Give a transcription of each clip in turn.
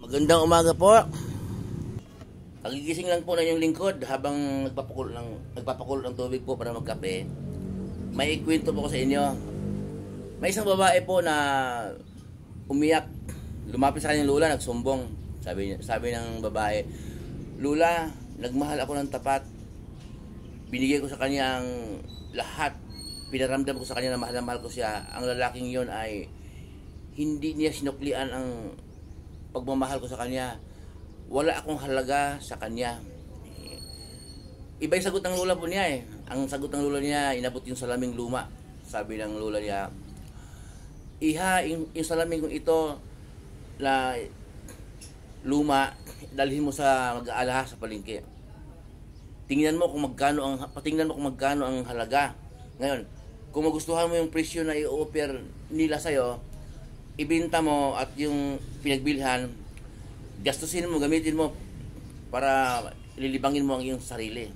Magandang umaga po. Kagigising lang po na yung lingkod habang nagpapakulo ng tubig po para magkape. May ikwento po ko sa inyo. May isang babae po na umiyak. Lumapit sa kanyang lula, nagsumbong. Sabi ng babae, "Lula, nagmahal ako ng tapat. Binigay ko sa kanya ang lahat. Pinaramdam ko sa kanya na mahal ko siya. Ang lalaking yon ay hindi niya sinuklian ang pagmamahal ko sa kanya. Wala akong halaga sa kanya." Iba yung sagot ng lula po niya eh. Ang sagot ng lula niya, inabot yung salaming luma. Sabi ng lula niya, "Iha, yung salamin kong ito na luma, dalhin mo sa mag-aalaha sa palengke. Tingnan mo kung magkano ang halaga. Ngayon, kung magustuhan mo yung presyo na i-offer nila sa'yo, ibenta mo at yung pinagbilhan, gastusin mo, gamitin mo para lilibangin mo ang iyong sarili."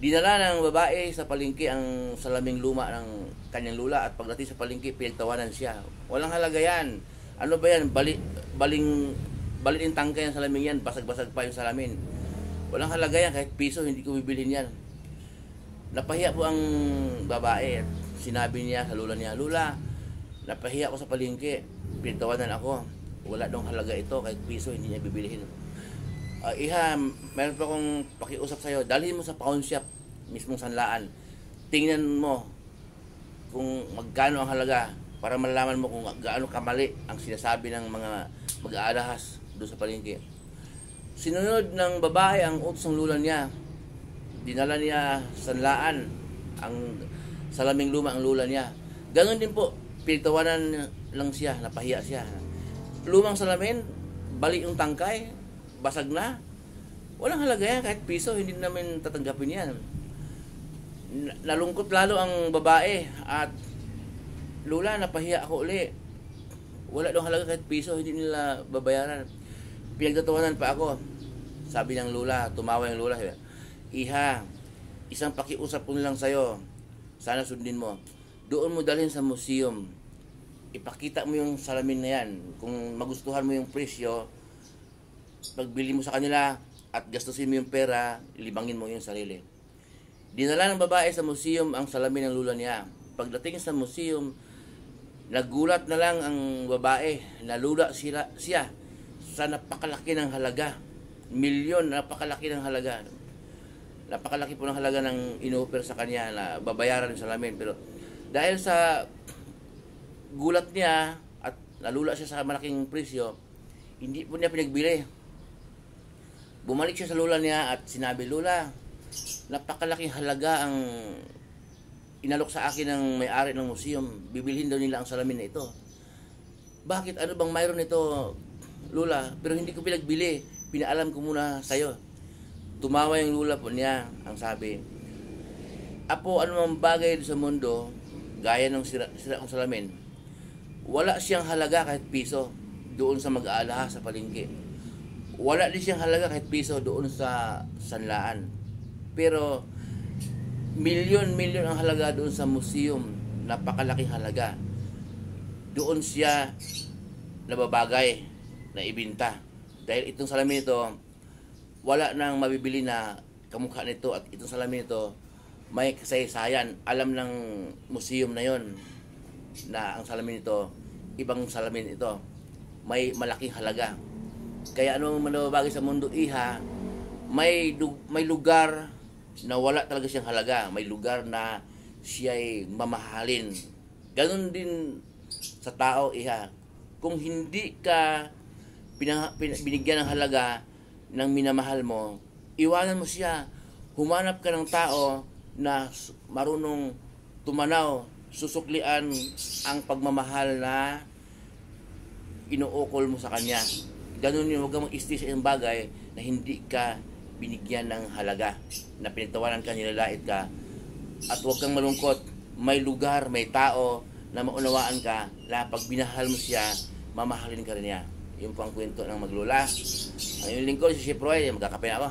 Dinala ng babae sa palengke ang salaming luma ng kanyang lula at pagdating sa palengke, pinagtawanan siya. "Walang halaga yan. Ano ba yan? Baling tangkay ang salamin yan. Basag-basag pa yung salamin. Walang halaga yan. Kahit piso, hindi ko bibilhin yan." Napahiya po ang babae. Sinabi niya sa lula niya, "Lula, napahiya ako sa palengke. Pinagtawanan ako. Wala dong halaga ito. Kahit piso, hindi niya bibilihin. Iha, meron pa akong pakiusap sa'yo. Dalhin mo sa pawn shop, mismong sanlaan. Tingnan mo kung magkano ang halaga para malaman mo kung gaano kamali ang sinasabi ng mga mag-aalahas doon sa palengke." Sinunod ng babae ang utos ng lula niya. Dinala niya sanlaan ang salaming luma ang lula niya. Ganon din po, pinagtawanan lang siya, napahiya siya. Lumang salamin, bali yung tangkay, basag na. Walang halaga yan, kahit piso, hindi namin tatanggapin yan. Nalungkot lalo ang babae at, "Lula, napahiya ako uli. Wala daw halaga kahit piso, hindi nila babayaran. Pinagtatawanan pa ako." Sabi ng lula, tumawa yung lula. "Iha, isang pakiusap ko lang sa'yo. Sana sundin mo. Doon mo dalhin sa museum. Ipakita mo yung salamin na yan. Kung magustuhan mo yung presyo, pagbili mo sa kanila at gastusin mo yung pera, libangin mo yung sarili." Dinala ng babae sa museum ang salamin ng lula niya. Pagdating sa museum, nagulat na lang ang babae. Nalula siya sa napakalaki ng halaga. Milyon, napakalaki ng halaga. Napakalaki po ng halaga ng in-offer sa kanya na babayaran yung salamin. Pero dahil sa gulat niya at nalula siya sa malaking presyo, hindi po niya pinagbili. Bumalik siya sa lula niya at sinabi, "Lula, napakalaking halaga ang inalok sa akin ng may-ari ng museum. Bibilhin daw nila ang salamin na ito." "Bakit? Ano bang mayroon nito, Lula? Pero hindi ko pinagbili. Pinaalam ko muna sa'yo." Tumawa yung lula po niya. Ang sabi, "Apo, ano mang bagay sa mundo, gaya ng sira ng salamin, wala siyang halaga kahit piso doon sa mag-aalaha sa palengke. Wala din siyang halaga kahit piso doon sa sanlaan. Pero milyon ang halaga doon sa museum. Napakalaking halaga. Doon siya nababagay na ibinta. Dahil itong salamin ito, wala nang mabibili na kamukha nito, at itong salamin ito may kasaysayan. Alam ng museum na yon na ang salamin ito, ibang salamin ito, may malaking halaga. Kaya ano man nababagay sa mundo, Iha, may lugar na wala talaga siyang halaga. May lugar na siya'y mamahalin. Ganon din sa tao, Iha. Kung hindi ka binigyan ng halaga ng minamahal mo, iwanan mo siya. Humanap ka ng tao na marunong tumanaw, susuklian ang pagmamahal na inuukol mo sa kanya. Ganun yun, huwag kang mag-isti sa isang bagay na hindi ka binigyan ng halaga, na pinagtawanan ka, nilalait ka. At huwag kang malungkot. May lugar, may tao na maunawaan ka, na pag binahal mo siya, mamahalin ka rin niya. Yun po ang kwento ng maglula. Ang yung lingkod, si Chef Roy, magkakape na ako.